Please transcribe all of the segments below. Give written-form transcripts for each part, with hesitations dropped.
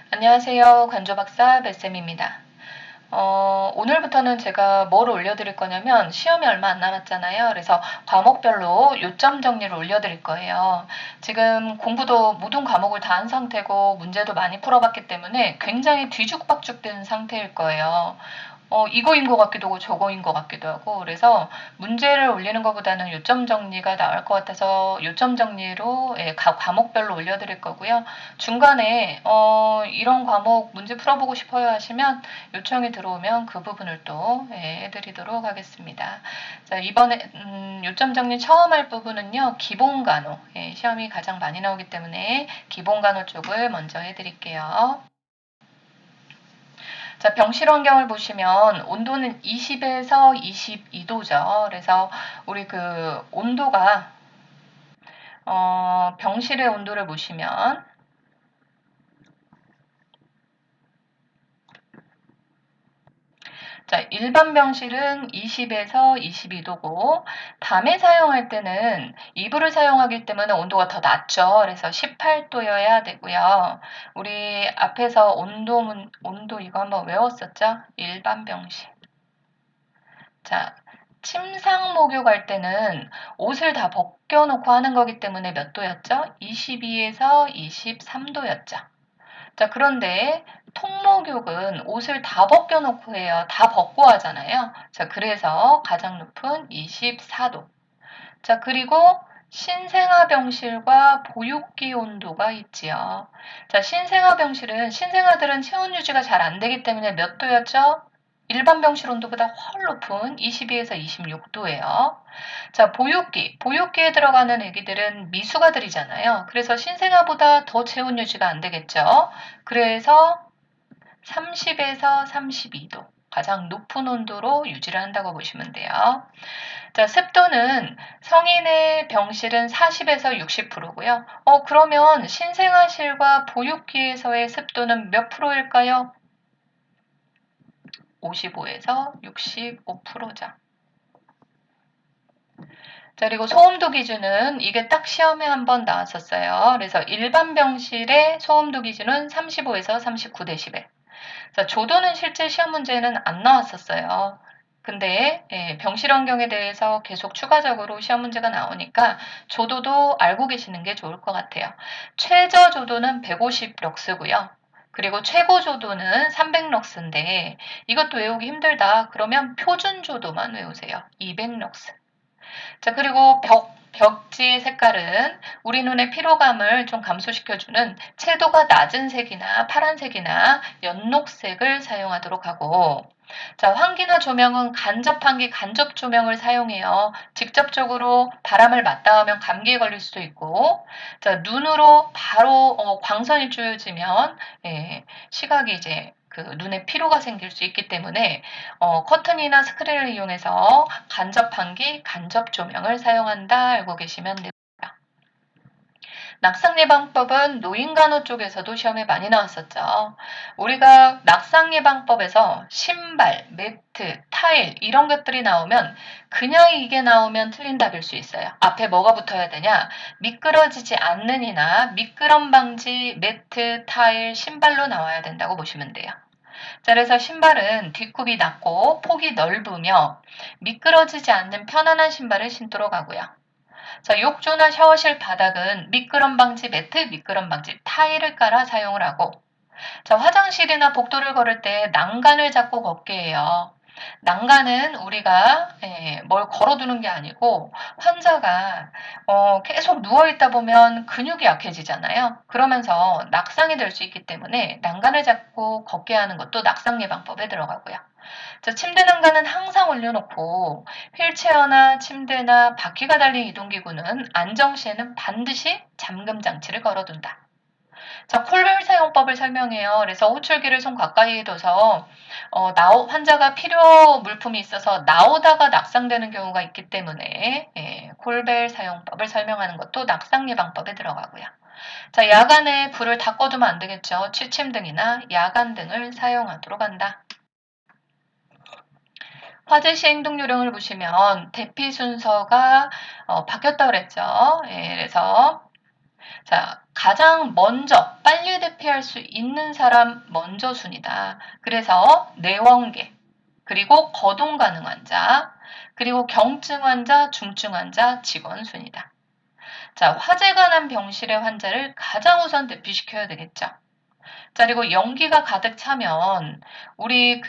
안녕하세요. 관조박사 뱃쌤입니다. 오늘부터는 제가 뭘 올려드릴 거냐면 시험이 얼마 안 남았잖아요. 그래서 과목별로 요점 정리를 올려드릴 거예요. 지금 공부도 모든 과목을 다 한 상태고 문제도 많이 풀어봤기 때문에 굉장히 뒤죽박죽된 상태일 거예요. 이거인 것 같기도 하고 저거인 것 같기도 하고 그래서 문제를 올리는 것보다는 요점 정리가 나을 것 같아서 요점 정리로 각 과목별로 올려드릴 거고요. 중간에 이런 과목 문제 풀어보고 싶어요 하시면 요청이 들어오면 그 부분을 또 해드리도록 하겠습니다. 자, 이번에 요점 정리 처음 할 부분은요. 기본간호, 시험이 가장 많이 나오기 때문에 기본간호 쪽을 먼저 해드릴게요. 자, 병실 환경을 보시면 온도는 20에서 22도죠. 그래서 우리 그 온도가 병실의 온도를 보시면 자, 일반 병실은 20에서 22도고 밤에 사용할 때는 이불을 사용하기 때문에 온도가 더 낮죠. 그래서 18도여야 되고요. 우리 앞에서 온도 이거 한번 외웠었죠? 일반 병실. 자, 침상 목욕할 때는 옷을 다 벗겨놓고 하는 거기 때문에 몇 도였죠? 22에서 23도였죠. 자, 그런데 통목욕은 옷을 다 벗겨놓고 해요. 다 벗고 하잖아요. 자, 그래서 가장 높은 24도. 자, 그리고 신생아 병실과 보육기 온도가 있지요. 자, 신생아들은 체온 유지가 잘 안 되기 때문에 몇 도였죠? 일반 병실 온도보다 훨 높은 22에서 26도예요. 자, 보육기에 들어가는 애기들은 미숙아들이잖아요. 그래서 신생아보다 더 체온 유지가 안 되겠죠. 그래서 30에서 32도. 가장 높은 온도로 유지를 한다고 보시면 돼요. 자, 습도는 성인의 병실은 40에서 60%고요. 그러면 신생아실과 보육기에서의 습도는 몇 프로일까요? 55에서 65%죠. 자, 그리고 소음도 기준은 이게 딱 시험에 한번 나왔었어요. 그래서 일반 병실의 소음도 기준은 35에서 39dB. 자, 조도는 실제 시험 문제는 안 나왔었어요. 근데 병실 환경에 대해서 계속 추가적으로 시험 문제가 나오니까 조도도 알고 계시는 게 좋을 것 같아요. 최저 조도는 150럭스고요. 그리고 최고 조도는 300럭스인데 이것도 외우기 힘들다. 그러면 표준 조도만 외우세요. 200럭스. 자, 그리고 벽지의 색깔은 우리 눈의 피로감을 좀 감소시켜주는 채도가 낮은 색이나 파란색이나 연녹색을 사용하도록 하고, 자, 환기나 조명은 간접 환기, 간접 조명을 사용해요. 직접적으로 바람을 맞닿으면 감기에 걸릴 수도 있고, 자, 눈으로 바로 광선이 쬐어지면 시각이 이제 그 눈에 피로가 생길 수 있기 때문에 커튼이나 스크린을 이용해서 간접 환기, 간접 조명을 사용한다 알고 계시면 됩니다. 낙상 예방법은 노인간호 쪽에서도 시험에 많이 나왔었죠. 우리가 낙상 예방법에서 신발, 매트, 타일 이런 것들이 나오면 그냥 이게 나오면 틀린 답일 수 있어요. 앞에 뭐가 붙어야 되냐? 미끄러지지 않는 이나 미끄럼 방지 매트, 타일, 신발로 나와야 된다고 보시면 돼요. 자, 그래서 신발은 뒷굽이 낮고 폭이 넓으며 미끄러지지 않는 편안한 신발을 신도록 하고요. 자, 욕조나 샤워실 바닥은 미끄럼 방지 매트, 미끄럼 방지 타일을 깔아 사용을 하고, 자, 화장실이나 복도를 걸을 때 난간을 잡고 걷게 해요. 난간은 우리가 뭘 걸어두는 게 아니고 환자가 계속 누워있다 보면 근육이 약해지잖아요. 그러면서 낙상이 될 수 있기 때문에 난간을 잡고 걷게 하는 것도 낙상 예방법에 들어가고요. 자, 침대 난간은 항상 올려놓고 휠체어나 침대나 바퀴가 달린 이동기구는 안정 시에는 반드시 잠금 장치를 걸어둔다. 자, 콜벨 사용법을 설명해요. 그래서 호출기를 손 가까이에 둬서 환자가 필요 물품이 있어서 나오다가 낙상되는 경우가 있기 때문에 콜벨 사용법을 설명하는 것도 낙상 예방법에 들어가고요. 자, 야간에 불을 다 꺼두면 안 되겠죠. 취침등이나 야간등을 사용하도록 한다. 화재 시 행동 요령을 보시면 대피 순서가 바뀌었다 그랬죠. 그래서 자, 가장 먼저 빨리 대피할 처리할 수 있는 사람 먼저 순이다. 그래서 내원계, 그리고 거동 가능 환자, 그리고 경증 환자, 중증 환자, 직원 순이다. 자, 화재가 난 병실의 환자를 가장 우선 대피시켜야 되겠죠. 자, 그리고 연기가 가득 차면 우리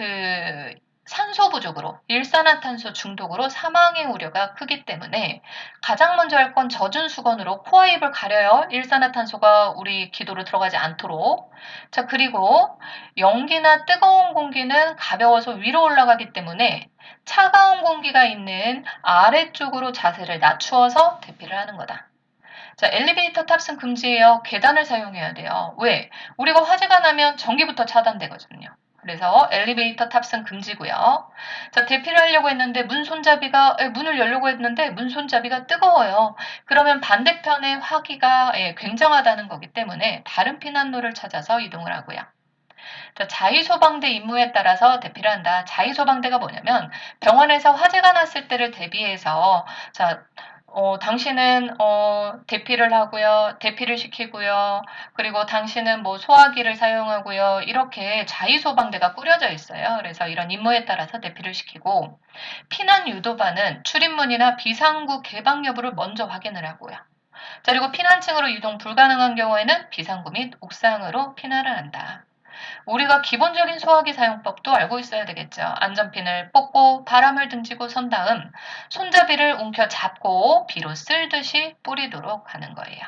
산소 부족으로 일산화탄소 중독으로 사망의 우려가 크기 때문에 가장 먼저 할 건 젖은 수건으로 코와 입을 가려요. 일산화탄소가 우리 기도로 들어가지 않도록. 자, 그리고 연기나 뜨거운 공기는 가벼워서 위로 올라가기 때문에 차가운 공기가 있는 아래쪽으로 자세를 낮추어서 대피를 하는 거다. 자, 엘리베이터 탑승 금지예요. 계단을 사용해야 돼요. 왜? 우리가 화재가 나면 전기부터 차단되거든요. 그래서 엘리베이터 탑승 금지고요. 자, 대피를 하려고 했는데 문을 열려고 했는데 문 손잡이가 뜨거워요. 그러면 반대편의 화기가 굉장하다는 거기 때문에 다른 피난로를 찾아서 이동을 하고요. 자, 자위소방대 임무에 따라서 대피를 한다. 자위소방대가 뭐냐면 병원에서 화재가 났을 때를 대비해서 자, 당신은 대피를 하고요. 대피를 시키고요. 그리고 당신은 뭐 소화기를 사용하고요. 이렇게 자위소방대가 꾸려져 있어요. 그래서 이런 임무에 따라서 대피를 시키고 피난 유도반은 출입문이나 비상구 개방 여부를 먼저 확인을 하고요. 자, 그리고 피난층으로 이동 불가능한 경우에는 비상구 및 옥상으로 피난을 한다. 우리가 기본적인 소화기 사용법도 알고 있어야 되겠죠. 안전핀을 뽑고 바람을 등지고 선 다음 손잡이를 움켜 잡고 비로 쓸듯이 뿌리도록 하는 거예요.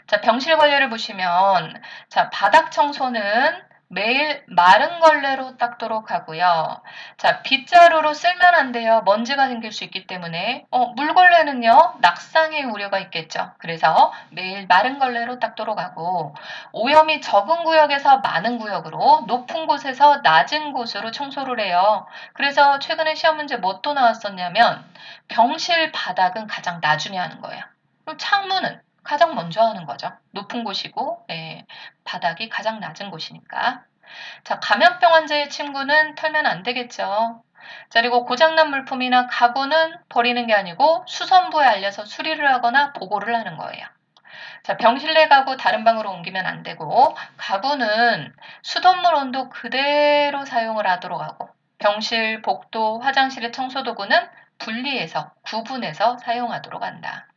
자, 병실 관리를 보시면 자, 바닥 청소는 매일 마른 걸레로 닦도록 하고요. 자, 빗자루로 쓸면 안 돼요. 먼지가 생길 수 있기 때문에. 물걸레는요, 낙상의 우려가 있겠죠. 그래서 매일 마른 걸레로 닦도록 하고, 오염이 적은 구역에서 많은 구역으로, 높은 곳에서 낮은 곳으로 청소를 해요. 그래서 최근에 시험 문제 뭐 또 나왔었냐면, 병실 바닥은 가장 나중에 하는 거예요. 그리고 창문은 가장 먼저 하는 거죠. 높은 곳이고 바닥이 가장 낮은 곳이니까. 자, 감염병 환자의 침구는 털면 안 되겠죠. 자, 그리고 고장난 물품이나 가구는 버리는 게 아니고 수선부에 알려서 수리를 하거나 보고를 하는 거예요. 자, 병실 내 가구 다른 방으로 옮기면 안 되고 가구는 수돗물 온도 그대로 사용을 하도록 하고 병실, 복도, 화장실의 청소도구는 분리해서 구분해서 사용하도록 한다.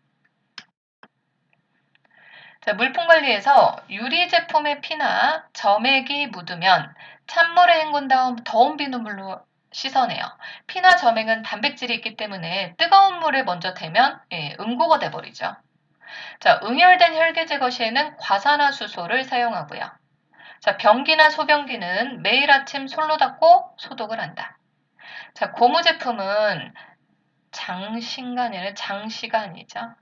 자, 물품 관리에서 유리 제품의 피나 점액이 묻으면 찬물에 헹군 다음 더운 비눗물로 씻어내요. 피나 점액은 단백질이 있기 때문에 뜨거운 물에 먼저 대면 응고가 돼버리죠. 자, 응열된 혈계 제거 시에는 과산화수소를 사용하고요. 자, 변기나 소변기는 매일 아침 솔로 닦고 소독을 한다. 자, 고무 제품은 장시간이죠.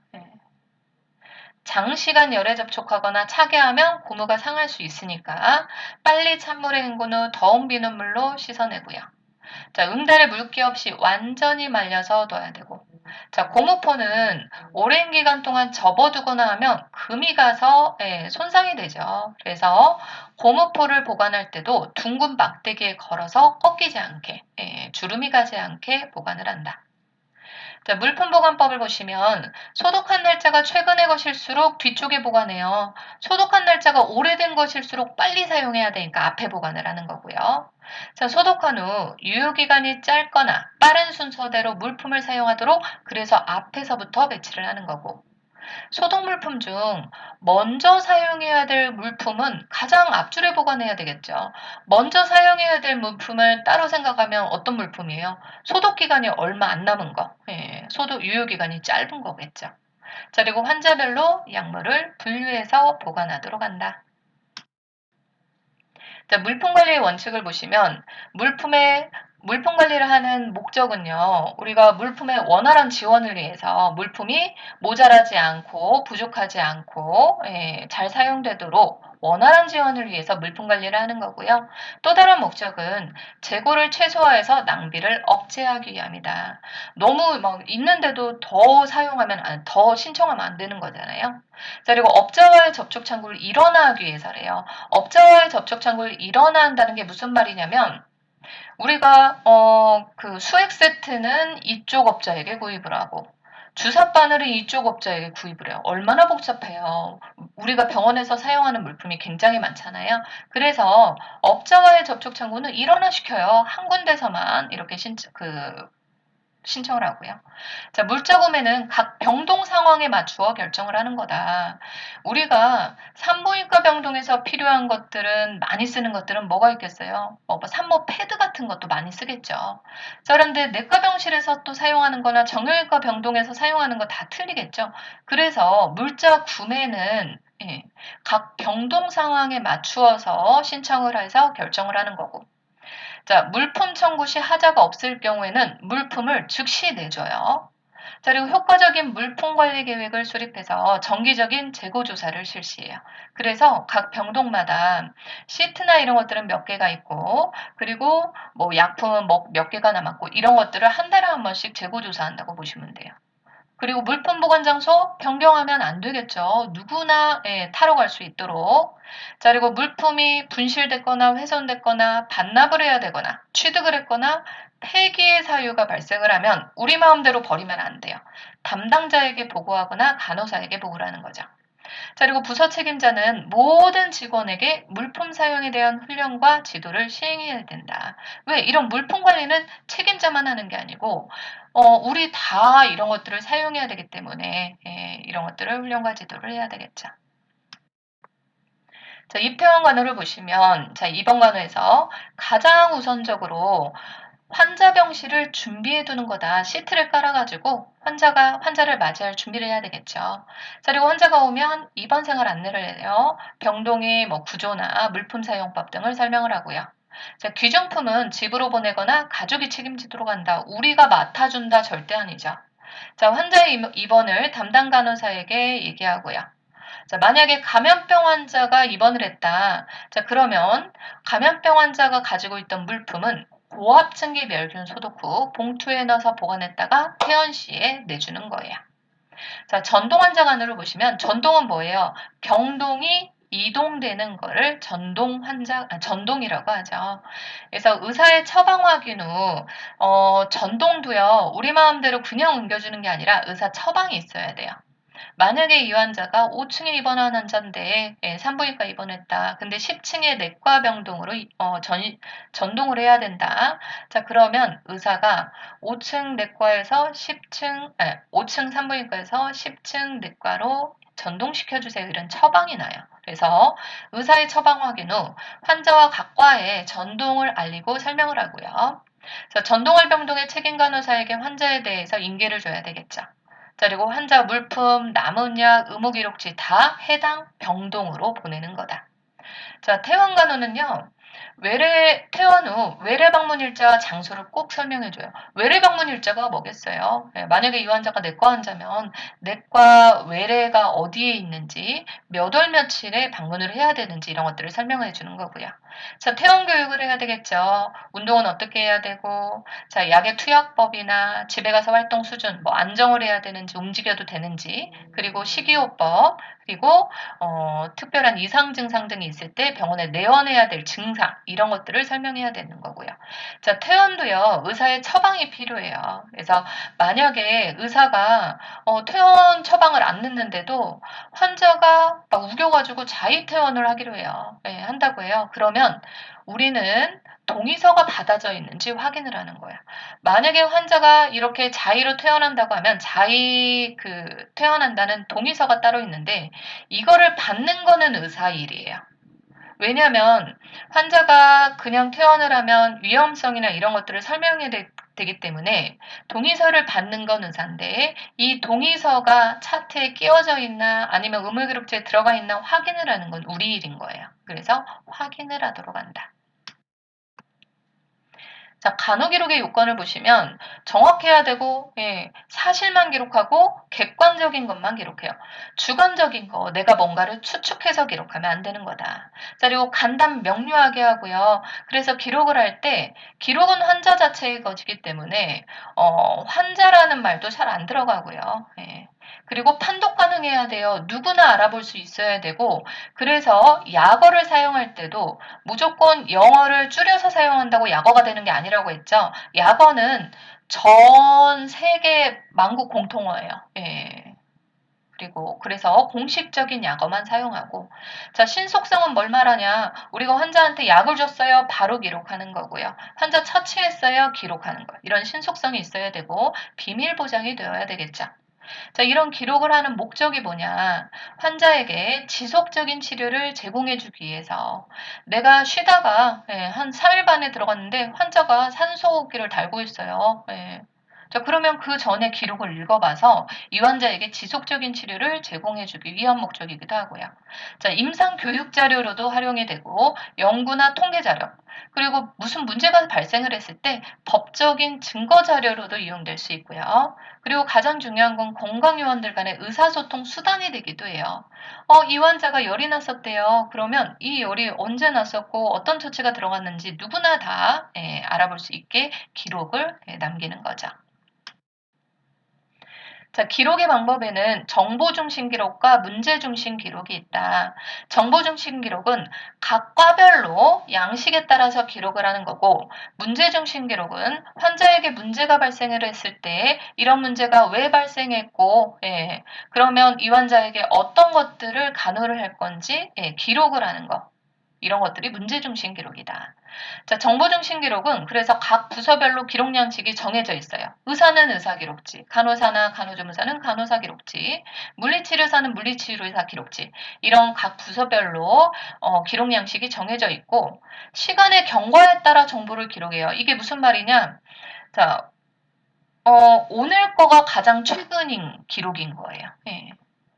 장시간 열에 접촉하거나 차게 하면 고무가 상할 수 있으니까 빨리 찬물에 헹군 후 더운 비눗물로 씻어내고요. 자, 응달에 물기 없이 완전히 말려서 둬야 되고 자, 고무포는 오랜 기간 동안 접어두거나 하면 금이 가서 손상이 되죠. 그래서 고무포를 보관할 때도 둥근 막대기에 걸어서 꺾이지 않게 주름이 가지 않게 보관을 한다. 자, 물품 보관법을 보시면 소독한 날짜가 최근의 것일수록 뒤쪽에 보관해요. 소독한 날짜가 오래된 것일수록 빨리 사용해야 되니까 앞에 보관을 하는 거고요. 자, 소독한 후 유효기간이 짧거나 빠른 순서대로 물품을 사용하도록 그래서 앞에서부터 배치를 하는 거고 소독 물품 중 먼저 사용해야 될 물품은 가장 앞줄에 보관해야 되겠죠. 먼저 사용해야 될 물품을 따로 생각하면 어떤 물품이에요? 소독 기간이 얼마 안 남은 거. 소독 유효 기간이 짧은 거겠죠. 자, 그리고 환자별로 약물을 분류해서 보관하도록 한다. 자, 물품 관리의 원칙을 보시면 물품 관리를 하는 목적은요. 우리가 물품의 원활한 지원을 위해서 물품이 모자라지 않고 부족하지 않고 잘 사용되도록 원활한 지원을 위해서 물품 관리를 하는 거고요. 또 다른 목적은 재고를 최소화해서 낭비를 억제하기 위함이다. 너무 막 있는데도 더 신청하면 안 되는 거잖아요. 자, 그리고 업자와의 접촉 창구를 일원화하기 위해서래요. 업자와의 접촉 창구를 일원화한다는 게 무슨 말이냐면 우리가 수액 세트는 이쪽 업자에게 구입을 하고 주사 바늘은 이쪽 업자에게 구입을 해요. 얼마나 복잡해요. 우리가 병원에서 사용하는 물품이 굉장히 많잖아요. 그래서 업자와의 접촉 창구는 일원화시켜요. 한 군데서만 이렇게 신청을 하고요. 자, 물자 구매는 각 병동 상황에 맞추어 결정을 하는 거다. 우리가 산부인과 병동에서 필요한 것들은 많이 쓰는 것들은 뭐가 있겠어요? 뭐 산모 패드 같은 것도 많이 쓰겠죠. 자, 그런데 내과 병실에서 또 사용하는 거나 정형외과 병동에서 사용하는 거 다 틀리겠죠. 그래서 물자 구매는 각 병동 상황에 맞추어서 신청을 해서 결정을 하는 거고. 자, 물품 청구 시 하자가 없을 경우에는 물품을 즉시 내줘요. 자, 그리고 효과적인 물품 관리 계획을 수립해서 정기적인 재고 조사를 실시해요. 그래서 각 병동마다 시트나 이런 것들은 몇 개가 있고, 그리고 뭐 약품은 뭐 몇 개가 남았고, 이런 것들을 한 달에 한 번씩 재고 조사한다고 보시면 돼요. 그리고 물품 보관 장소 변경하면 안 되겠죠. 누구나 타러 갈 수 있도록. 자, 그리고 물품이 분실됐거나 훼손됐거나 반납을 해야 되거나 취득을 했거나 폐기의 사유가 발생을 하면 우리 마음대로 버리면 안 돼요. 담당자에게 보고하거나 간호사에게 보고를 하는 거죠. 자, 그리고 부서 책임자는 모든 직원에게 물품 사용에 대한 훈련과 지도를 시행해야 된다. 왜? 이런 물품 관리는 책임자만 하는 게 아니고, 우리 다 이런 것들을 사용해야 되기 때문에, 이런 것들을 훈련과 지도를 해야 되겠죠. 자, 입퇴원 간호를 보시면, 자, 이번 간호에서 가장 우선적으로 환자 병실을 준비해 두는 거다. 시트를 깔아가지고 환자를 맞이할 준비를 해야 되겠죠. 자, 그리고 환자가 오면 입원 생활 안내를 해요. 병동의 뭐 구조나 물품 사용법 등을 설명을 하고요. 자, 귀중품은 집으로 보내거나 가족이 책임지도록 한다. 우리가 맡아준다 절대 아니죠. 자, 환자의 입원을 담당 간호사에게 얘기하고요. 자, 만약에 감염병 환자가 입원을 했다. 자, 그러면 감염병 환자가 가지고 있던 물품은 고압증기 멸균 소독 후 봉투에 넣어서 보관했다가 퇴원 시에 내주는 거예요. 자, 전동 환자 간호를 보시면 전동은 뭐예요? 병동이 이동되는 거를 전동이라고 하죠. 그래서 의사의 처방 확인 후, 전동도요, 우리 마음대로 그냥 옮겨주는 게 아니라 의사 처방이 있어야 돼요. 만약에 이 환자가 5층에 입원한 환자인데 산부인과 입원했다. 근데 10층의 내과 병동으로 전동을 해야 된다. 자, 그러면 의사가 5층 내과에서 5층 산부인과에서 10층 내과로 전동시켜 주세요. 이런 처방이 나요. 그래서 의사의 처방 확인 후 환자와 각 과에 전동을 알리고 설명을 하고요. 자, 전동할 병동의 책임 간호사에게 환자에 대해서 인계를 줘야 되겠죠. 자, 그리고 환자 물품, 남은 약, 의무 기록지 다 해당 병동으로 보내는 거다. 자, 퇴원 간호는요. 퇴원 후 외래 방문 일자와 장소를 꼭 설명해줘요. 외래 방문 일자가 뭐겠어요? 만약에 이 환자가 내과 환자면 내과 외래가 어디에 있는지 몇 월 며칠에 방문을 해야 되는지 이런 것들을 설명해 주는 거고요. 자, 퇴원 교육을 해야 되겠죠. 운동은 어떻게 해야 되고, 자, 약의 투약법이나 집에 가서 활동 수준, 뭐 안정을 해야 되는지 움직여도 되는지, 그리고 식이요법, 그리고 특별한 이상 증상 등이 있을 때 병원에 내원해야 될 증상 이런 것들을 설명해야 되는 거고요. 자, 퇴원도요. 의사의 처방이 필요해요. 그래서 만약에 의사가 퇴원 처방을 안 넣는데도 환자가 막 우겨가지고 자의 퇴원을 하기로 해요. 한다고 해요. 그러면 우리는 동의서가 받아져 있는지 확인을 하는 거예요. 만약에 환자가 이렇게 자의로 퇴원한다고 하면 퇴원한다는 동의서가 따로 있는데 이거를 받는 거는 의사 일이에요. 왜냐하면 환자가 그냥 퇴원을 하면 위험성이나 이런 것들을 설명해야 되기 때문에 동의서를 받는 건 의사인데 이 동의서가 차트에 끼워져 있나 아니면 의무기록지에 들어가 있나 확인을 하는 건 우리 일인 거예요. 그래서 확인을 하도록 한다. 자, 간호기록의 요건을 보시면 정확해야 되고 사실만 기록하고 객관적인 것만 기록해요. 주관적인 거 내가 뭔가를 추측해서 기록하면 안 되는 거다. 자, 그리고 간단 명료하게 하고요. 그래서 기록을 할 때 기록은 환자 자체의 것이기 때문에 환자라는 말도 잘 안 들어가고요. 그리고 판독 가능해야 돼요. 누구나 알아볼 수 있어야 되고, 그래서 약어를 사용할 때도 무조건 영어를 줄여서 사용한다고 약어가 되는 게 아니라고 했죠. 약어는 전 세계 만국 공통어예요. 예. 그리고 그래서 공식적인 약어만 사용하고, 자, 신속성은 뭘 말하냐? 우리가 환자한테 약을 줬어요. 바로 기록하는 거고요. 환자 처치했어요. 기록하는 거. 이런 신속성이 있어야 되고 비밀 보장이 되어야 되겠죠. 자, 이런 기록을 하는 목적이 뭐냐? 환자에게 지속적인 치료를 제공해 주기 위해서. 내가 쉬다가 한 3일 반에 들어갔는데 환자가 산소호흡기를 달고 있어요. 자, 그러면 그 전에 기록을 읽어봐서 이 환자에게 지속적인 치료를 제공해 주기 위한 목적이기도 하고요. 자, 임상 교육 자료로도 활용이 되고 연구나 통계 자료, 그리고 무슨 문제가 발생을 했을 때 법적인 증거 자료로도 이용될 수 있고요. 그리고 가장 중요한 건 건강요원들 간의 의사소통 수단이 되기도 해요. 이 환자가 열이 났었대요. 그러면 이 열이 언제 났었고 어떤 처치가 들어갔는지 누구나 다 알아볼 수 있게 기록을 남기는 거죠. 자, 기록의 방법에는 정보 중심 기록과 문제 중심 기록이 있다. 정보 중심 기록은 각 과별로 양식에 따라서 기록을 하는 거고, 문제 중심 기록은 환자에게 문제가 발생을 했을 때 이런 문제가 왜 발생했고, 그러면 이 환자에게 어떤 것들을 간호를 할 건지 기록을 하는 거. 이런 것들이 문제 중심 기록이다. 자, 정보 중심 기록은 그래서 각 부서별로 기록 양식이 정해져 있어요. 의사는 의사 기록지, 간호사나 간호조무사는 간호사 기록지, 물리치료사는 물리치료사 기록지. 이런 각 부서별로 기록 양식이 정해져 있고, 시간의 경과에 따라 정보를 기록해요. 이게 무슨 말이냐? 자, 오늘 거가 가장 최근인 기록인 거예요.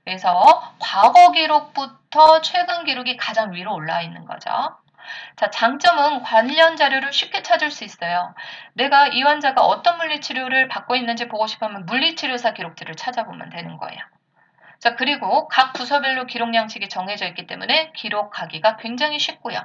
그래서 과거 기록부터 최근 기록이 가장 위로 올라와 있는 거죠. 자, 장점은 관련 자료를 쉽게 찾을 수 있어요. 내가 이 환자가 어떤 물리치료를 받고 있는지 보고 싶으면 물리치료사 기록지를 찾아보면 되는 거예요. 자, 그리고 각 부서별로 기록 양식이 정해져 있기 때문에 기록하기가 굉장히 쉽고요.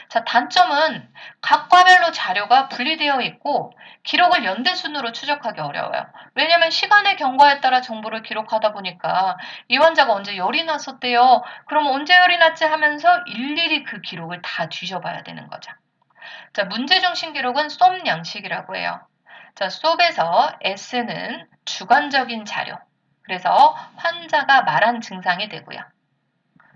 자, 단점은 각 과별로 자료가 분리되어 있고 기록을 연대 순으로 추적하기 어려워요. 왜냐하면 시간의 경과에 따라 정보를 기록하다 보니까 이 환자가 언제 열이 났었대요. 그럼 언제 열이 났지 하면서 일일이 그 기록을 다 뒤져봐야 되는 거죠. 자, 문제 중심 기록은 SOAP 양식이라고 해요. 자, SOAP에서 S는 주관적인 자료. 그래서 환자가 말한 증상이 되고요.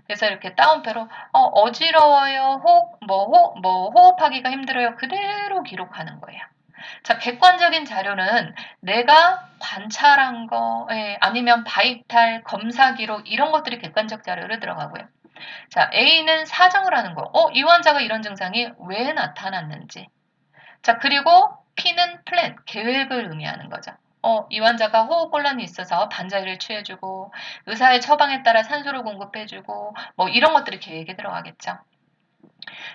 그래서 이렇게 따옴표로 어지러워요, 호흡하기가 힘들어요. 그대로 기록하는 거예요. 자, 객관적인 자료는 내가 관찰한 거, 아니면 바이탈, 검사 기록 이런 것들이 객관적 자료로 들어가고요. 자, A는 사정을 하는 거. 이 환자가 이런 증상이 왜 나타났는지. 자, 그리고 P는 플랜, 계획을 의미하는 거죠. 이 환자가 호흡곤란이 있어서 반자기를 취해주고 의사의 처방에 따라 산소를 공급해주고 뭐 이런 것들이 계획에 들어가겠죠.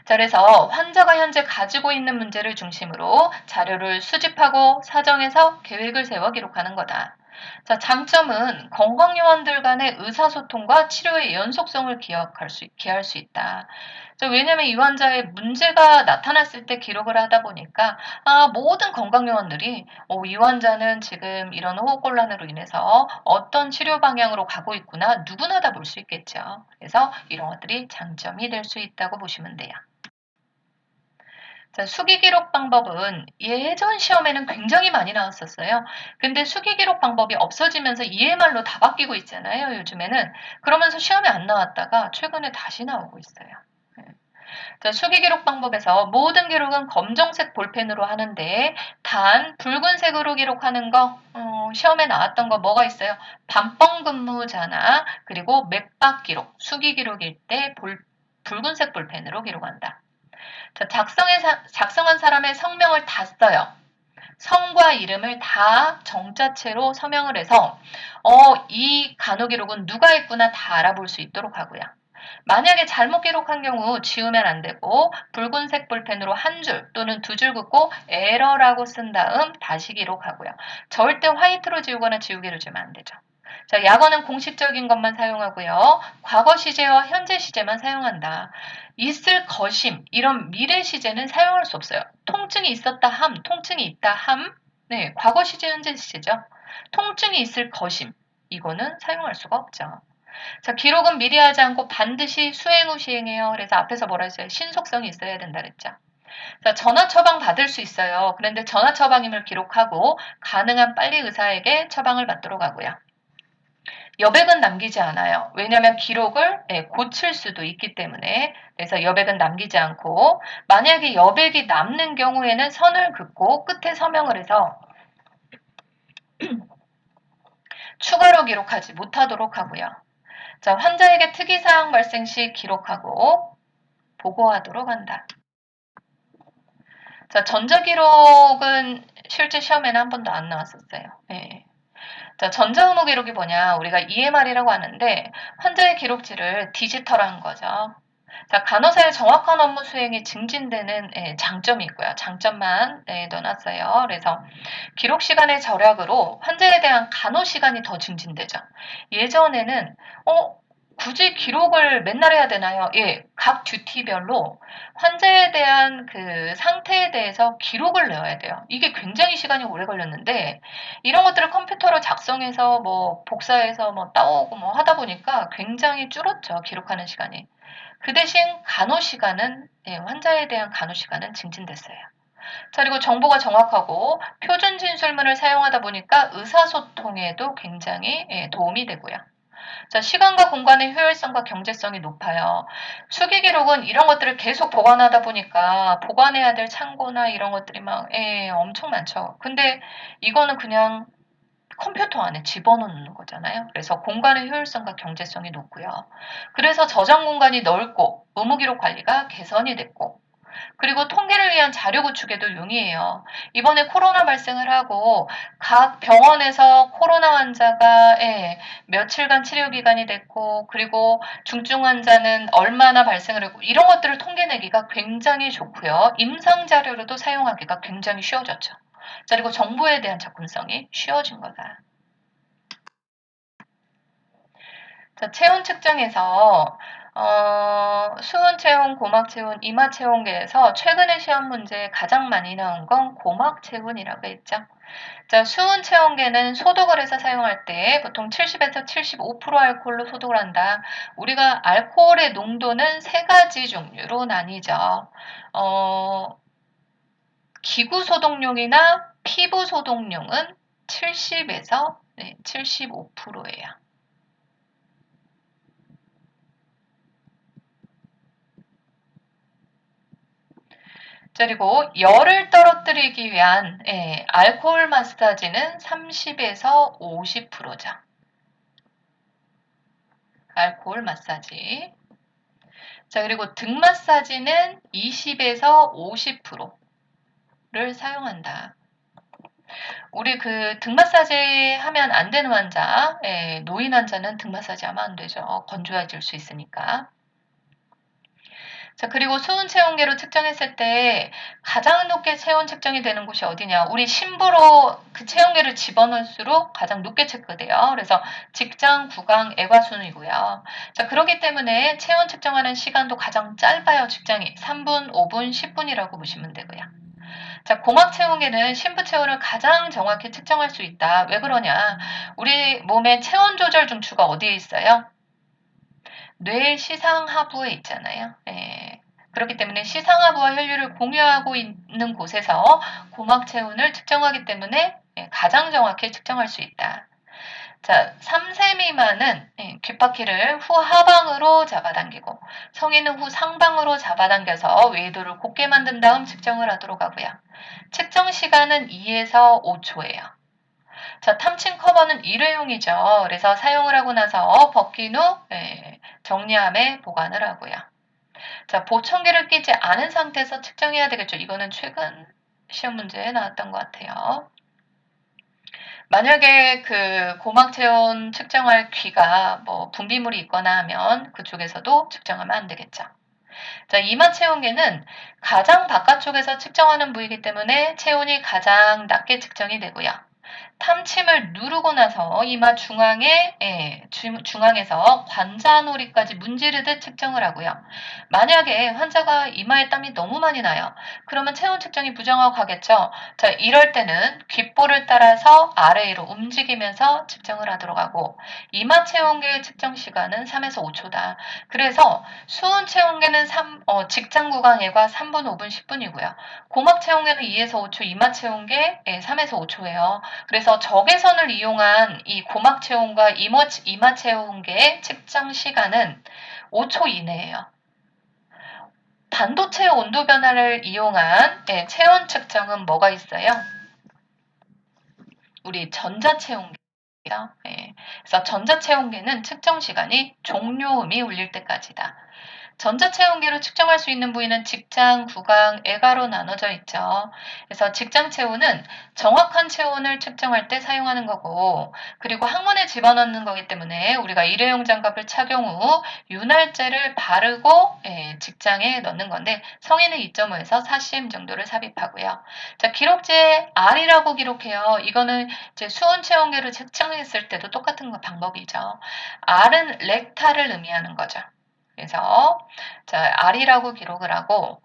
자, 그래서 환자가 현재 가지고 있는 문제를 중심으로 자료를 수집하고 사정해서 계획을 세워 기록하는 거다. 자, 장점은 건강요원들 간의 의사소통과 치료의 연속성을 기할 수 있다. 자, 왜냐하면 이 환자의 문제가 나타났을 때 기록을 하다 보니까 모든 건강요원들이 이 환자는 지금 이런 호흡곤란으로 인해서 어떤 치료 방향으로 가고 있구나 누구나 다 볼 수 있겠죠. 그래서 이런 것들이 장점이 될 수 있다고 보시면 돼요. 자, 수기 기록 방법은 예전 시험에는 굉장히 많이 나왔었어요. 근데 수기 기록 방법이 없어지면서 EMR로 다 바뀌고 있잖아요, 요즘에는. 그러면서 시험에 안 나왔다가 최근에 다시 나오고 있어요. 자, 수기 기록 방법에서 모든 기록은 검정색 볼펜으로 하는데 단 붉은색으로 기록하는 거 시험에 나왔던 거 뭐가 있어요? 밤뻥 근무자나 그리고 맥박 기록, 수기 기록일 때 붉은색 볼펜으로 기록한다. 자, 작성한 사람의 성명을 다 써요. 성과 이름을 다 정자체로 서명을 해서 이 간호기록은 누가 했구나 다 알아볼 수 있도록 하고요. 만약에 잘못 기록한 경우 지우면 안 되고 붉은색 볼펜으로 한 줄 또는 두 줄 긋고 에러라고 쓴 다음 다시 기록하고요. 절대 화이트로 지우거나 지우개로 지우면 안 되죠. 자, 약어는 공식적인 것만 사용하고요. 과거 시제와 현재 시제만 사용한다. 있을 것임, 이런 미래 시제는 사용할 수 없어요. 통증이 있었다 함, 통증이 있다 함, 네, 과거 시제, 현재 시제죠. 통증이 있을 것임, 이거는 사용할 수가 없죠. 자, 기록은 미리 하지 않고 반드시 수행 후 시행해요. 그래서 앞에서 뭐라 했어요? 신속성이 있어야 된다 그랬죠. 자, 전화 처방 받을 수 있어요. 그런데 전화 처방임을 기록하고 가능한 빨리 의사에게 처방을 받도록 하고요. 여백은 남기지 않아요. 왜냐하면 기록을 고칠 수도 있기 때문에. 그래서 여백은 남기지 않고 만약에 여백이 남는 경우에는 선을 긋고 끝에 서명을 해서 추가로 기록하지 못하도록 하고요. 자, 환자에게 특이사항 발생 시 기록하고 보고하도록 한다. 자, 전자기록은 실제 시험에는 한 번도 안 나왔었어요. 네. 자, 전자의무 기록이 뭐냐? 우리가 EMR이라고 하는데 환자의 기록지를 디지털한 거죠. 자, 간호사의 정확한 업무 수행이 증진되는 장점이 있고요. 장점만 넣어놨어요. 그래서 기록 시간의 절약으로 환자에 대한 간호 시간이 더 증진되죠. 예전에는 굳이 기록을 맨날 해야 되나요? 예, 각 듀티별로 환자에 대한 그 상태에 대해서 기록을 내야 돼요. 이게 굉장히 시간이 오래 걸렸는데 이런 것들을 컴퓨터로 작성해서 뭐 복사해서 뭐 따오고 뭐 하다 보니까 굉장히 줄었죠. 기록하는 시간이. 그 대신 간호 시간은 환자에 대한 간호 시간은 증진됐어요. 자, 그리고 정보가 정확하고 표준 진술문을 사용하다 보니까 의사소통에도 굉장히 도움이 되고요. 자, 시간과 공간의 효율성과 경제성이 높아요. 수기 기록은 이런 것들을 계속 보관하다 보니까 보관해야 될 창고나 이런 것들이 막 엄청 많죠. 근데 이거는 그냥 컴퓨터 안에 집어넣는 거잖아요. 그래서 공간의 효율성과 경제성이 높고요. 그래서 저장 공간이 넓고 의무 기록 관리가 개선이 됐고 그리고 통계를 위한 자료 구축에도 용이해요. 이번에 코로나 발생을 하고 각 병원에서 코로나 환자가 며칠간 치료 기간이 됐고 그리고 중증 환자는 얼마나 발생을 했고 이런 것들을 통계내기가 굉장히 좋고요. 임상 자료로도 사용하기가 굉장히 쉬워졌죠. 자, 그리고 정보에 대한 접근성이 쉬워진 거다. 자, 체온 측정에서 수은 체온, 고막 체온, 이마 체온계에서 최근에 시험 문제에 가장 많이 나온 건 고막 체온이라고 했죠. 자, 수은 체온계는 소독을 해서 사용할 때 보통 70에서 75% 알코올로 소독을 한다. 우리가 알코올의 농도는 세 가지 종류로 나뉘죠. 기구 소독용이나 피부 소독용은 70에서 75%예요. 자, 그리고 열을 떨어뜨리기 위한 알코올 마사지는 30에서 50%죠. 알코올 마사지. 자, 그리고 등 마사지는 20에서 50%를 사용한다. 우리 그 등 마사지 하면 안 되는 환자, 노인 환자는 등 마사지 하면 안 되죠. 건조해질 수 있으니까. 자, 그리고 수은 체온계로 측정했을 때 가장 높게 체온 측정이 되는 곳이 어디냐? 우리 심부로 그 체온계를 집어넣을수록 가장 높게 체크돼요. 그래서 직장, 구강, 애과순이고요. 자, 그렇기 때문에 체온 측정하는 시간도 가장 짧아요. 직장이 3분, 5분, 10분이라고 보시면 되고요. 자, 고막 체온계는 심부 체온을 가장 정확히 측정할 수 있다. 왜 그러냐? 우리 몸의 체온 조절 중추가 어디에 있어요? 뇌 시상하부에 있잖아요. 그렇기 때문에 시상하부와 혈류를 공유하고 있는 곳에서 고막 체온을 측정하기 때문에 가장 정확히 측정할 수 있다. 자, 3세 미만은 귓바퀴를 후 하방으로 잡아당기고 성인은 후 상방으로 잡아당겨서 외도를 곧게 만든 다음 측정을 하도록 하고요. 측정 시간은 2에서 5초예요. 자, 탐침 커버는 일회용이죠. 그래서 사용을 하고 나서 벗긴 후 정리함에 보관을 하고요. 자, 보청기를 끼지 않은 상태에서 측정해야 되겠죠. 이거는 최근 시험 문제에 나왔던 것 같아요. 만약에 그 고막 체온 측정할 귀가 뭐 분비물이 있거나 하면 그쪽에서도 측정하면 안 되겠죠. 자, 이마 체온계는 가장 바깥쪽에서 측정하는 부위이기 때문에 체온이 가장 낮게 측정이 되고요. 탐침을 누르고 나서 이마 중앙에 중앙에서 관자놀이까지 문지르듯 측정을 하고요. 만약에 환자가 이마에 땀이 너무 많이 나요. 그러면 체온 측정이 부정확하겠죠. 자, 이럴 때는 귓볼을 따라서 아래로 움직이면서 측정을 하도록 하고 이마 체온계 측정 시간은 3에서 5초다. 그래서 수은 체온계는 직장 구강액과 3분, 5분, 10분이고요. 고막 체온계는 2에서 5초, 이마 체온계 3에서 5초예요. 그래서 적외선을 이용한 이 고막 체온과 이마 체온계의 측정 시간은 5초 이내예요. 반도체 온도 변화를 이용한 체온 측정은 뭐가 있어요? 우리 전자체온계. 그래서 전자체온계는 측정 시간이 종료음이 울릴 때까지다. 전자체온계로 측정할 수 있는 부위는 직장, 구강, 애가로 나눠져 있죠. 그래서 직장 체온은 정확한 체온을 측정할 때 사용하는 거고, 그리고 항문에 집어넣는 거기 때문에 우리가 일회용 장갑을 착용 후 윤활제를 바르고 직장에 넣는 건데 성인은 2.5에서 4cm 정도를 삽입하고요. 자, 기록지에 R이라고 기록해요. 이거는 이제 수온 체온계로 측정했을 때도 똑같은 방법이죠. R은 렉탈을 의미하는 거죠. 그래서 자, R이라고 기록을 하고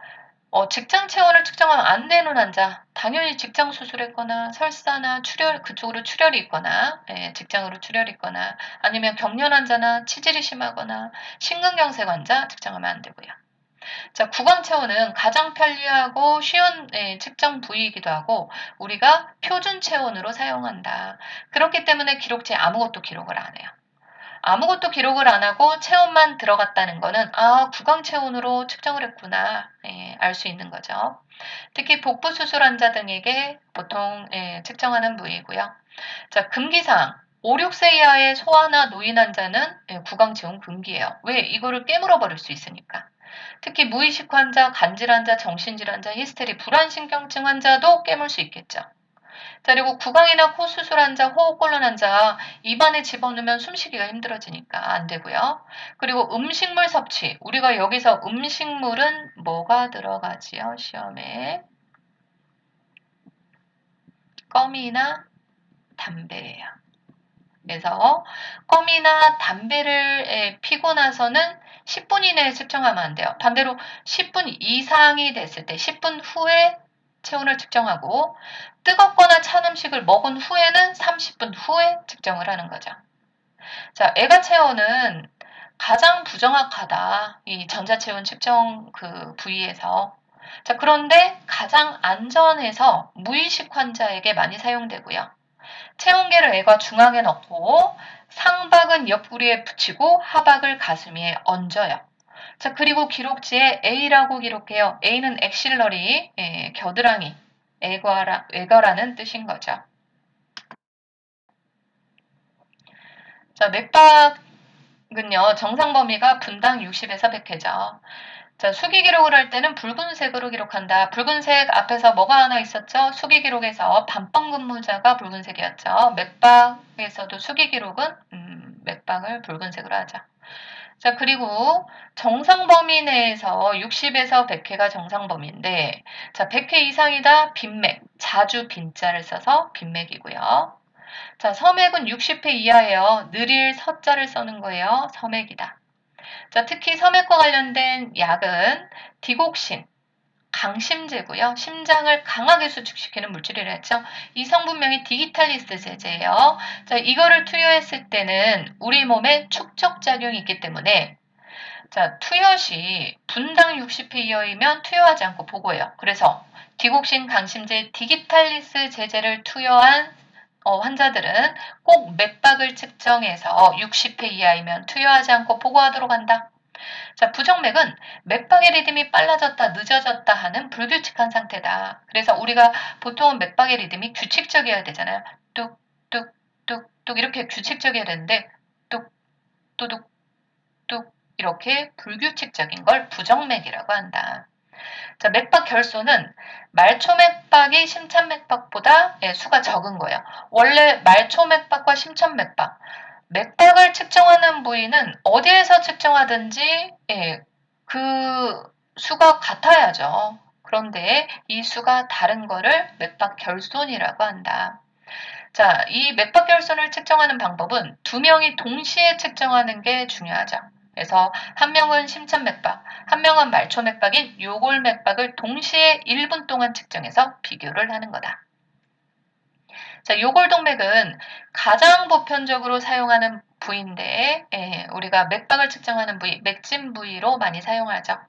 직장 체온을 측정하면 안 되는 환자, 당연히 직장 수술했거나 설사나 출혈 그쪽으로 출혈이 있거나 직장으로 출혈이 있거나 아니면 경련 환자나 치질이 심하거나 심근경색 환자 측정하면 안 되고요. 자, 구강 체온은 가장 편리하고 쉬운 측정 부위이기도 하고 우리가 표준 체온으로 사용한다. 그렇기 때문에 기록지에 아무것도 기록을 안 해요. 아무것도 기록을 안 하고 체온만 들어갔다는 거는 구강 체온으로 측정을 했구나 알 수 있는 거죠. 특히 복부 수술 환자 등에게 보통 측정하는 부위이고요. 자, 금기사항 5, 6세 이하의 소아나 노인 환자는 구강 체온 금기예요. 왜? 이거를 깨물어 버릴 수 있으니까. 특히 무의식 환자, 간질 환자, 정신질 환자, 히스테리, 불안신경증 환자도 깨물 수 있겠죠. 자, 그리고 구강이나 코 수술 환자, 호흡곤란 환자 입안에 집어넣으면 숨쉬기가 힘들어지니까 안 되고요. 그리고 음식물 섭취. 우리가 여기서 음식물은 뭐가 들어가지요? 시험에. 껌이나 담배예요. 그래서 껌이나 담배를 피고 나서는 10분 이내에 측정하면 안 돼요. 반대로 10분 이상이 됐을 때 10분 후에 체온을 측정하고 뜨겁거나 찬 음식을 먹은 후에는 30분 후에 측정을 하는 거죠. 자, 애가 체온은 가장 부정확하다. 이 전자체온 측정 그 부위에서. 자, 그런데 가장 안전해서 무의식 환자에게 많이 사용되고요. 체온계를 애가 중앙에 넣고 상박은 옆구리에 붙이고 하박을 가슴 위에 얹어요. 자, 그리고 기록지에 A라고 기록해요. A는 엑실러리, 겨드랑이, 애거라는 뜻인 거죠. 자, 맥박은요, 정상 범위가 분당 60에서 100회죠. 자, 수기 기록을 할 때는 붉은색으로 기록한다. 붉은색 앞에서 뭐가 하나 있었죠? 수기 기록에서 밤방 근무자가 붉은색이었죠. 맥박에서도 수기 기록은 맥박을 붉은색으로 하죠. 자, 그리고 정상 범위 내에서 60에서 100회가 정상 범위인데, 자, 100회 이상이다. 빈맥, 자주 빈자를 써서 빈맥이고요. 자, 서맥은 60회 이하예요. 느릴 서자를 써는 거예요. 서맥이다. 자, 특히 서맥과 관련된 약은 디곡신, 강심제고요. 심장을 강하게 수축시키는 물질이라 했죠. 이 성분명이 디기탈리스 제제예요. 자, 이거를 투여했을 때는 우리 몸에 축적작용이 있기 때문에 자, 투여 시 분당 60회 이하이면 투여하지 않고 보고해요. 그래서 디곡신, 강심제, 디기탈리스 제제를 투여한 환자들은 꼭 맥박을 측정해서 60회 이하이면 투여하지 않고 보고하도록 한다. 자, 부정맥은 맥박의 리듬이 빨라졌다, 늦어졌다 하는 불규칙한 상태다. 그래서 우리가 보통 맥박의 리듬이 규칙적이어야 되잖아요. 뚝, 뚝, 뚝, 뚝 이렇게 규칙적이어야 되는데 뚝, 뚜둑, 뚝 이렇게 불규칙적인 걸 부정맥이라고 한다. 자, 맥박 결소는 말초맥박이 심찬맥박보다 수가 적은 거예요. 원래 말초맥박과 심천맥박, 맥박을 측정하는 부위는 어디에서 측정하든지 그 수가 같아야죠. 그런데 이 수가 다른 거를 맥박 결손이라고 한다. 자, 이 맥박결손을 측정하는 방법은 두 명이 동시에 측정하는 게 중요하죠. 그래서 한 명은 심천맥박, 한 명은 말초맥박인 요골맥박을 동시에 1분 동안 측정해서 비교를 하는 거다. 자, 요골동맥은 가장 보편적으로 사용하는 부위인데 우리가 맥박을 측정하는 부위, 맥진 부위로 많이 사용하죠.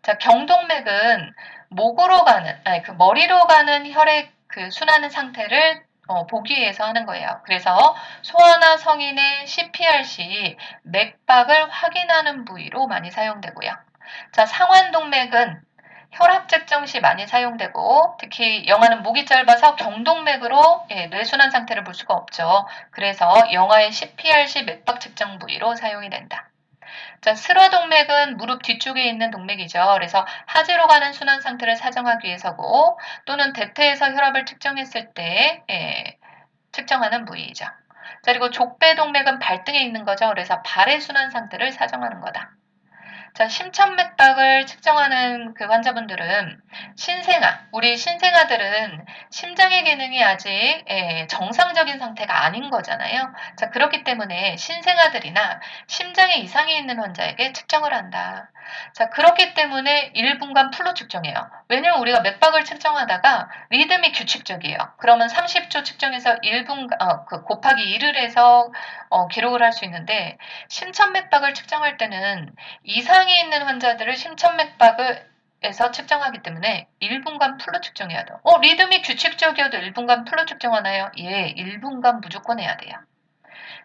자, 경동맥은 목으로 가는, 그 머리로 가는 혈액 그 순환 상태를 보기 위해서 하는 거예요. 그래서 소아나 성인의 CPR 시 맥박을 확인하는 부위로 많이 사용되고요. 자, 상완동맥은 혈압 측정 시 많이 사용되고 특히 영아는 목이 짧아서 경동맥으로 뇌순환 상태를 볼 수가 없죠. 그래서 영아의 CPR 시 맥박 측정 부위로 사용이 된다. 자, 슬화동맥은 무릎 뒤쪽에 있는 동맥이죠. 그래서 하지로 가는 순환 상태를 사정하기 위해서고 또는 대퇴에서 혈압을 측정했을 때 측정하는 부위이죠. 자, 그리고 족배동맥은 발등에 있는 거죠. 그래서 발의 순환 상태를 사정하는 거다. 자, 심천맥박을 측정하는 그 환자분들은 우리 신생아들은 심장의 기능이 아직 정상적인 상태가 아닌 거잖아요. 자, 그렇기 때문에 신생아들이나 심장에 이상이 있는 환자에게 측정을 한다. 자, 그렇기 때문에 1분간 풀로 측정해요. 왜냐면 우리가 맥박을 측정하다가 리듬이 규칙적이에요. 그러면 30초 측정해서 1분, 곱하기 1을 해서 기록을 할 수 있는데 심천맥박을 측정할 때는 이상이 있는 환자들을 심천맥박에서 측정하기 때문에 1분간 풀로 측정해야 돼요. 리듬이 규칙적이어도 1분간 풀로 측정하나요? 예, 1분간 무조건 해야 돼요.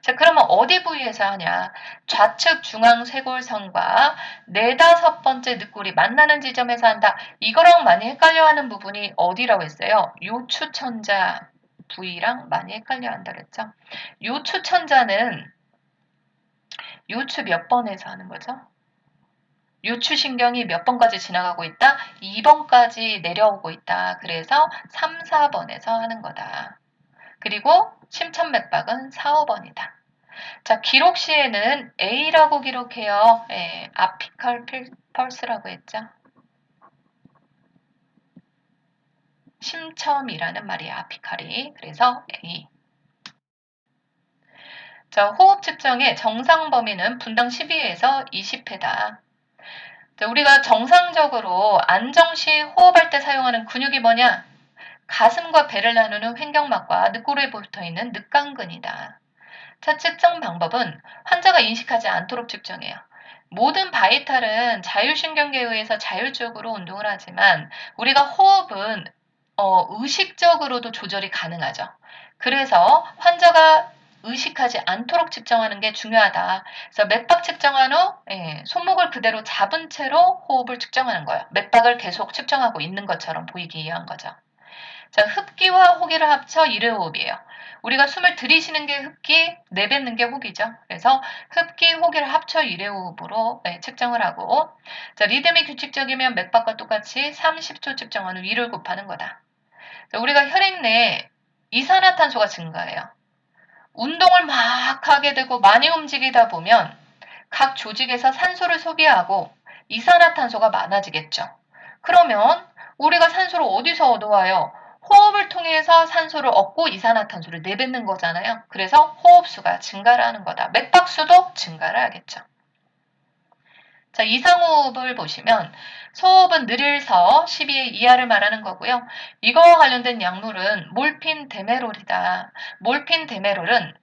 자, 그러면 어디 부위에서 하냐? 좌측 중앙 쇄골선과 네다섯 번째 늑골이 만나는 지점에서 한다. 이거랑 많이 헷갈려하는 부분이 어디라고 했어요? 요추천자 부위랑 많이 헷갈려한다 그랬죠? 요추천자는 요추 몇 번에서 하는 거죠? 요추신경이 몇 번까지 지나가고 있다? 2번까지 내려오고 있다. 그래서 3, 4번에서 하는 거다. 그리고 심천맥박은 4, 5번이다. 자, 기록 시에는 A라고 기록해요. 아피컬 펄스라고 했죠. 심첨이라는 말이에요. 아피칼이. 그래서 A. 자, 호흡 측정의 정상 범위는 분당 12회에서 20회다. 자, 우리가 정상적으로 안정시 호흡할 때 사용하는 근육이 뭐냐? 가슴과 배를 나누는 횡격막과 늑골에 붙어있는 늑강근이다. 자, 측정 방법은 환자가 인식하지 않도록 측정해요. 모든 바이탈은 자율신경계에 의해서 자율적으로 운동을 하지만 우리가 호흡은 의식적으로도 조절이 가능하죠. 그래서 환자가 의식하지 않도록 측정하는 게 중요하다. 그래서 맥박 측정한 후 손목을 그대로 잡은 채로 호흡을 측정하는 거예요. 맥박을 계속 측정하고 있는 것처럼 보이기 위한 거죠. 자, 흡기와 호기를 합쳐 1회 호흡이에요. 우리가 숨을 들이쉬는 게 흡기, 내뱉는 게 호기죠. 그래서 흡기, 호기를 합쳐 1회 호흡으로 측정을 하고 자, 리듬이 규칙적이면 맥박과 똑같이 30초 측정한 후 1을 곱하는 거다. 자, 우리가 혈액 내에 이산화탄소가 증가해요. 운동을 막 하게 되고 많이 움직이다 보면 각 조직에서 산소를 소비하고 이산화탄소가 많아지겠죠. 그러면 우리가 산소를 어디서 얻어와요? 호흡을 통해서 산소를 얻고 이산화탄소를 내뱉는 거잖아요. 그래서 호흡수가 증가를 하는 거다. 맥박수도 증가를 하겠죠. 자, 이상호흡을 보시면 소호흡은 느릴서 12의 이하를 말하는 거고요. 이거와 관련된 약물은 몰핀 데메롤이다. 몰핀 데메롤은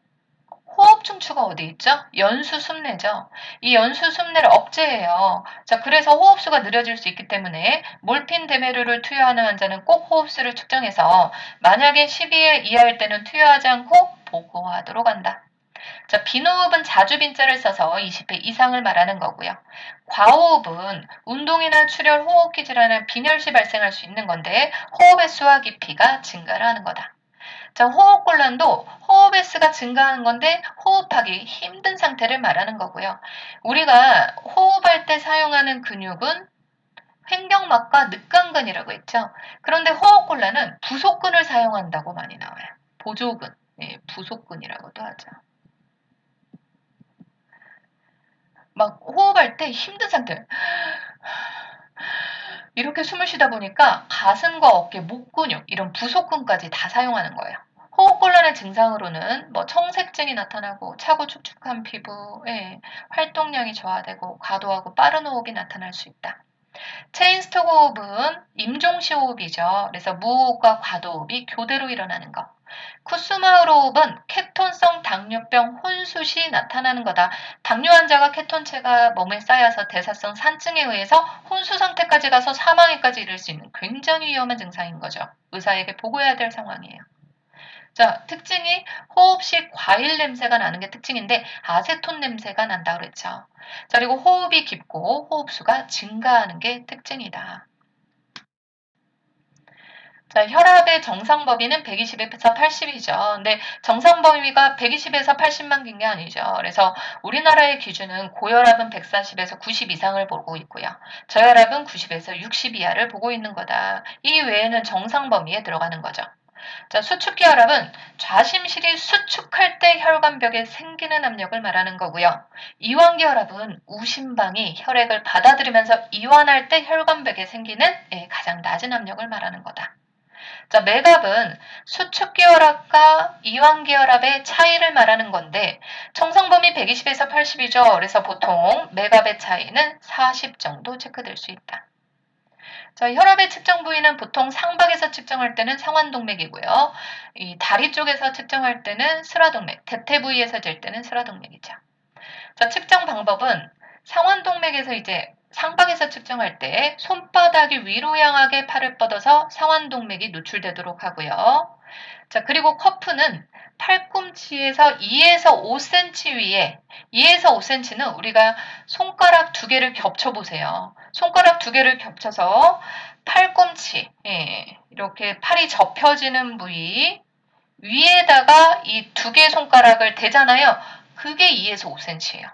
호흡 충추가 어디 있죠? 연수 숨내죠. 이 연수 숨내를 억제해요. 자, 그래서 호흡수가 느려질 수 있기 때문에 몰핀 데메르를 투여하는 환자는 꼭 호흡수를 측정해서 만약에 12회 이하일 때는 투여하지 않고 보고하도록 한다. 자, 빈호흡은 자주 빈자를 써서 20회 이상을 말하는 거고요. 과호흡은 운동이나 출혈, 호흡기 질환은 빈혈 시 발생할 수 있는 건데 호흡의 수와 깊이가 증가를 하는 거다. 자, 호흡곤란도 호흡의 수가 증가하는 건데 호흡하기 힘든 상태를 말하는 거고요. 우리가 호흡할 때 사용하는 근육은 횡격막과 늑강근이라고 했죠. 그런데 호흡곤란은 부속근을 사용한다고 많이 나와요. 보조근, 부속근이라고도 하죠. 막 호흡할 때 힘든 상태. 이렇게 숨을 쉬다 보니까 가슴과 어깨, 목 근육 이런 부속근까지 다 사용하는 거예요. 호흡곤란의 증상으로는 뭐 청색증이 나타나고 차고 축축한 피부, 활동량이 저하되고 과도하고 빠른 호흡이 나타날 수 있다. 체인스톡 호흡은 임종시 호흡이죠. 그래서 무호흡과 과도호흡이 교대로 일어나는 것. 쿠스마흐로 호흡은 케톤성 당뇨병 혼수 시 나타나는 거다. 당뇨 환자가 케톤체가 몸에 쌓여서 대사성 산증에 의해서 혼수 상태까지 가서 사망에까지 이를 수 있는 굉장히 위험한 증상인 거죠. 의사에게 보고해야 될 상황이에요. 자, 특징이 호흡 시 과일 냄새가 나는 게 특징인데 아세톤 냄새가 난다 그랬죠. 자, 그리고 호흡이 깊고 호흡수가 증가하는 게 특징이다. 자, 혈압의 정상 범위는 120에서 80이죠. 근데 정상 범위가 120에서 80만 긴 게 아니죠. 그래서 우리나라의 기준은 고혈압은 140에서 90 이상을 보고 있고요. 저혈압은 90에서 60 이하를 보고 있는 거다. 이 외에는 정상 범위에 들어가는 거죠. 자, 수축기 혈압은 좌심실이 수축할 때 혈관벽에 생기는 압력을 말하는 거고요. 이완기 혈압은 우심방이 혈액을 받아들이면서 이완할 때 혈관벽에 생기는 가장 낮은 압력을 말하는 거다. 자, 맥압은 수축기 혈압과 이완기 혈압의 차이를 말하는 건데 정상범위 120에서 80이죠. 그래서 보통 맥압의 차이는 40 정도 체크될 수 있다. 자, 혈압의 측정 부위는 보통 상박에서 측정할 때는 상완동맥이고요. 이 다리 쪽에서 측정할 때는 스라동맥, 대퇴 부위에서 잴 때는 스라동맥이죠. 자, 측정 방법은 상완동맥에서 이제 상박에서 측정할 때 손바닥이 위로 향하게 팔을 뻗어서 상완동맥이 노출되도록 하고요. 자, 그리고 커프는 팔꿈치에서 2에서 5cm 위에 2에서 5cm는 우리가 손가락 두 개를 겹쳐 보세요. 손가락 두 개를 겹쳐서 팔꿈치 이렇게 팔이 접혀지는 부위 위에다가 이 두 개의 손가락을 대잖아요. 그게 2에서 5cm예요.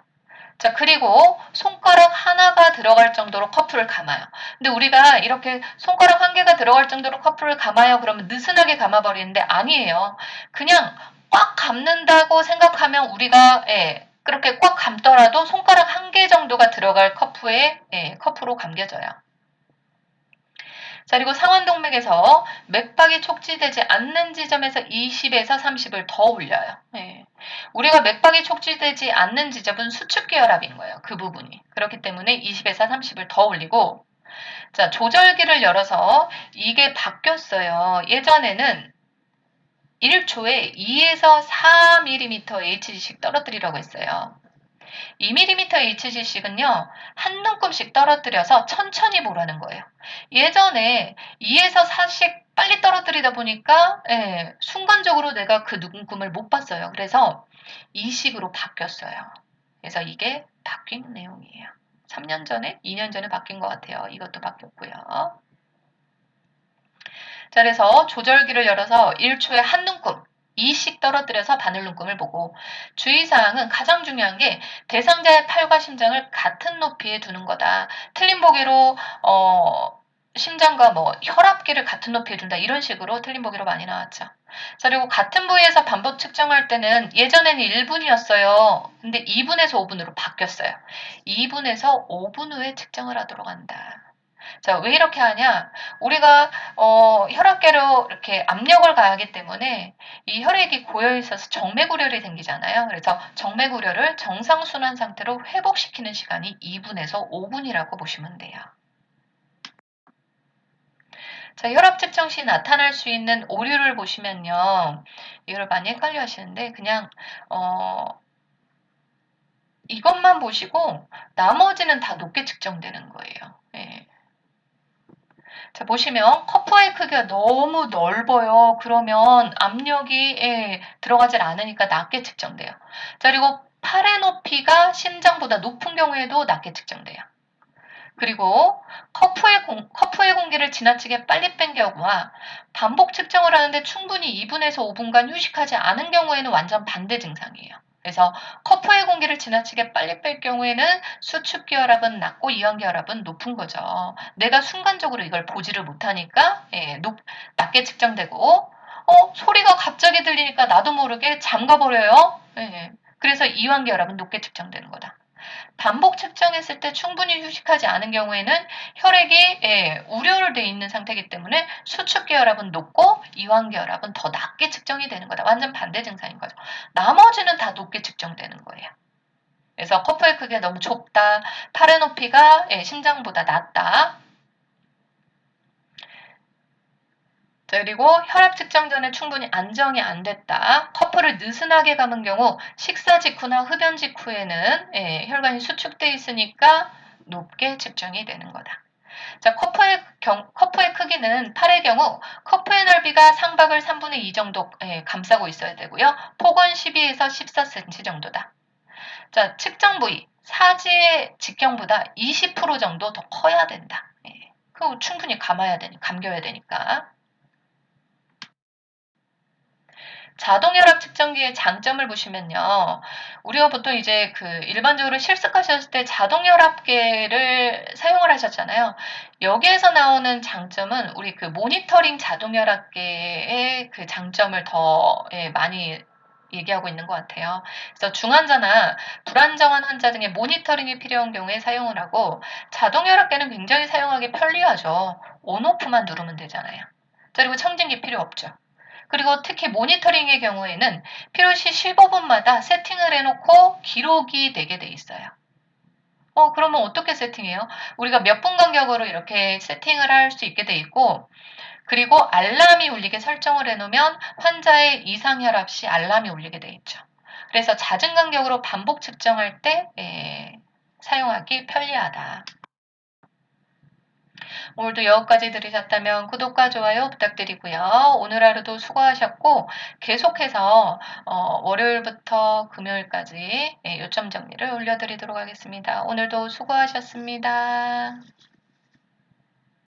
자, 그리고 손가락 하나가 들어갈 정도로 커프를 감아요. 근데 우리가 이렇게 손가락 한 개가 들어갈 정도로 커프를 감아요. 그러면 느슨하게 감아버리는데 아니에요. 그냥 꽉 감는다고 생각하면 우리가 그렇게 꽉 감더라도 손가락 한 개 정도가 들어갈 커프에 커프로 감겨져요. 자, 그리고 상완동맥에서 맥박이 촉지되지 않는 지점에서 20에서 30을 더 올려요. 우리가 맥박이 촉지되지 않는 지점은 수축기 혈압인 거예요. 그 부분이. 그렇기 때문에 20에서 30을 더 올리고 자, 조절기를 열어서 이게 바뀌었어요. 예전에는 1초에 2에서 4mm HG씩 떨어뜨리라고 했어요. 2mm HG씩은요, 한 눈금씩 떨어뜨려서 천천히 보라는 거예요. 예전에 2에서 4씩 빨리 떨어뜨리다 보니까 순간적으로 내가 그 눈금을 못 봤어요. 그래서 2식으로 바뀌었어요. 그래서 이게 바뀐 내용이에요. 3년 전에, 2년 전에 바뀐 것 같아요. 이것도 바뀌었고요. 자, 그래서 조절기를 열어서 1초에 한 눈금, 2씩 떨어뜨려서 바늘 눈금을 보고 주의사항은 가장 중요한 게 대상자의 팔과 심장을 같은 높이에 두는 거다. 틀린 보기로 심장과 뭐 혈압계를 같은 높이에 둔다. 이런 식으로 틀린 보기로 많이 나왔죠. 자, 그리고 같은 부위에서 반복 측정할 때는 예전에는 1분이었어요. 근데 2분에서 5분으로 바뀌었어요. 2분에서 5분 후에 측정을 하도록 한다. 자, 왜 이렇게 하냐? 우리가 혈압계로 이렇게 압력을 가하기 때문에 이 혈액이 고여 있어서 정맥우려이 생기잖아요. 그래서 정맥우려를 정상순환 상태로 회복시키는 시간이 2분에서 5분이라고 보시면 돼요. 자, 혈압 측정 시 나타날 수 있는 오류를 보시면요. 이걸 많이 헷갈려 하시는데 그냥 이것만 보시고 나머지는 다 높게 측정되는 거예요. 자, 보시면 커프의 크기가 너무 넓어요. 그러면 압력이 들어가질 않으니까 낮게 측정돼요. 자, 그리고 팔의 높이가 심장보다 높은 경우에도 낮게 측정돼요. 그리고 커프의 공기를 지나치게 빨리 뺀 경우와 반복 측정을 하는데 충분히 2분에서 5분간 휴식하지 않은 경우에는 완전 반대 증상이에요. 그래서 커프의 공기를 지나치게 빨리 뺄 경우에는 수축기 혈압은 낮고 이완기 혈압은 높은 거죠. 내가 순간적으로 이걸 보지를 못하니까 낮게 측정되고 소리가 갑자기 들리니까 나도 모르게 잠가버려요. 그래서 이완기 혈압은 높게 측정되는 거다. 반복 측정했을 때 충분히 휴식하지 않은 경우에는 혈액이 우려를 돼 있는 상태이기 때문에 수축기혈압은 높고 이완기혈압은 더 낮게 측정이 되는 거다. 완전 반대 증상인 거죠. 나머지는 다 높게 측정되는 거예요. 그래서 커프의 크기가 너무 좁다, 팔의 높이가 심장보다 낮다. 자, 그리고 혈압 측정 전에 충분히 안정이 안 됐다. 커프를 느슨하게 감은 경우 식사 직후나 흡연 직후에는 혈관이 수축돼 있으니까 높게 측정이 되는 거다. 자, 커프의 크기는 팔의 경우 커프의 넓이가 상박을 3분의 2 정도 감싸고 있어야 되고요. 폭은 12에서 14cm 정도다. 자, 측정 부위 사지의 직경보다 20% 정도 더 커야 된다. 그거 충분히 감겨야 되니까. 자동혈압 측정기의 장점을 보시면요. 우리가 보통 이제 일반적으로 실습하셨을 때 자동혈압계를 사용을 하셨잖아요. 여기에서 나오는 장점은 우리 모니터링 자동혈압계의 장점을 더 많이 얘기하고 있는 것 같아요. 그래서 중환자나 불안정한 환자 등의 모니터링이 필요한 경우에 사용을 하고 자동혈압계는 굉장히 사용하기 편리하죠. 온오프만 누르면 되잖아요. 그리고 청진기 필요 없죠. 그리고 특히 모니터링의 경우에는 필요시 15분마다 세팅을 해놓고 기록이 되게 돼 있어요. 그러면 어떻게 세팅해요? 우리가 몇 분 간격으로 이렇게 세팅을 할 수 있게 돼 있고, 그리고 알람이 울리게 설정을 해놓으면 환자의 이상 혈압 시 알람이 울리게 돼 있죠. 그래서 잦은 간격으로 반복 측정할 때 사용하기 편리하다. 오늘도 여기까지 들으셨다면 구독과 좋아요 부탁드리고요. 오늘 하루도 수고하셨고 계속해서 월요일부터 금요일까지 요점 정리를 올려드리도록 하겠습니다. 오늘도 수고하셨습니다.